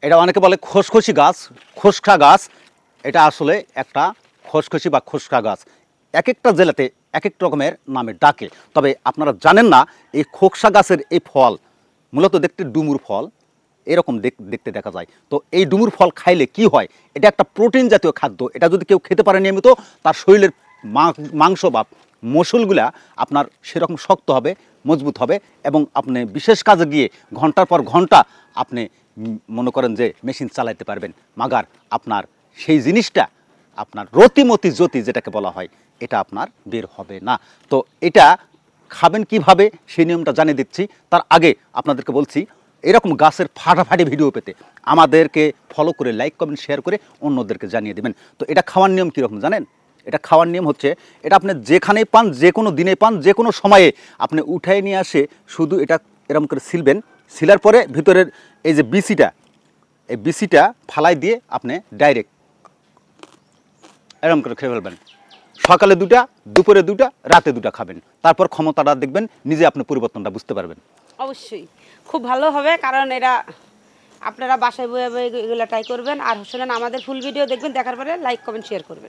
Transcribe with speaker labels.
Speaker 1: এটা অনেকে বলে খসখসি গাছ, খোসখা গাছ। এটা আসলে একটা খসখসি বা খোসখা গাছ। এক একটা জেলাতে এক এক রকমের নামে ডাকে। তবে আপনারা জানেন না, এই খোকসা গাছের এই ফল মূলত দেখতে ডুমুর ফল, এরকম দেখতে দেখা যায়। তো এই ডুমুর ফল খাইলে কি হয়, এটা একটা প্রোটিন জাতীয় খাদ্য। এটা যদি কেউ খেতে পারে নিয়মিত, তার শরীরের মাংস বা মসলগুলা আপনার সেরকম শক্ত হবে, মজবুত হবে, এবং আপনি বিশেষ কাজে গিয়ে ঘন্টার পর ঘন্টা আপনি মনে করেন যে মেশিন চালাইতে পারবেন, মাগার আপনার সেই জিনিসটা আপনার রতিমতি জ্যোতি যেটাকে বলা হয়, এটা আপনার বের হবে না। তো এটা খাবেন কিভাবে সেই নিয়মটা জানিয়ে দিচ্ছি। তার আগে আপনাদেরকে বলছি, এরকম গাছের ফাটাফাটি ভিডিও পেতে আমাদেরকে ফলো করে, লাইক কমেন্ট শেয়ার করে অন্যদেরকে জানিয়ে দেবেন। তো এটা খাওয়ার নিয়ম কীরকম জানেন? এটা খাওয়ার নিয়ম হচ্ছে, এটা আপনি যেখানেই পান, যে কোনো দিনে পান, যে কোনো সময়ে আপনি উঠায় নিয়ে আসে শুধু এটা এরকম করে ছিলবেন। ছিলার পরে ভিতরের এই যে বিচিটা, এই বিচিটা ফালাই দিয়ে আপনি ডাইরেক্ট এরকম করে খেয়ে ফেলবেন। সকালে 2টা, দুপুরে 2টা, রাতে 2টা খাবেন। তারপর ক্ষমতাটা দেখবেন, নিজে আপনি পরিবর্তনটা বুঝতে পারবেন।
Speaker 2: অবশ্যই খুব ভালো হবে, কারণ এরা আপনারা বাসায় বয়ে বয়ে এগুলো ট্রাই করবেন। আর শুনেন, আমাদের ফুল ভিডিও দেখবেন, দেখার পরে লাইক কমেন্ট শেয়ার করবেন।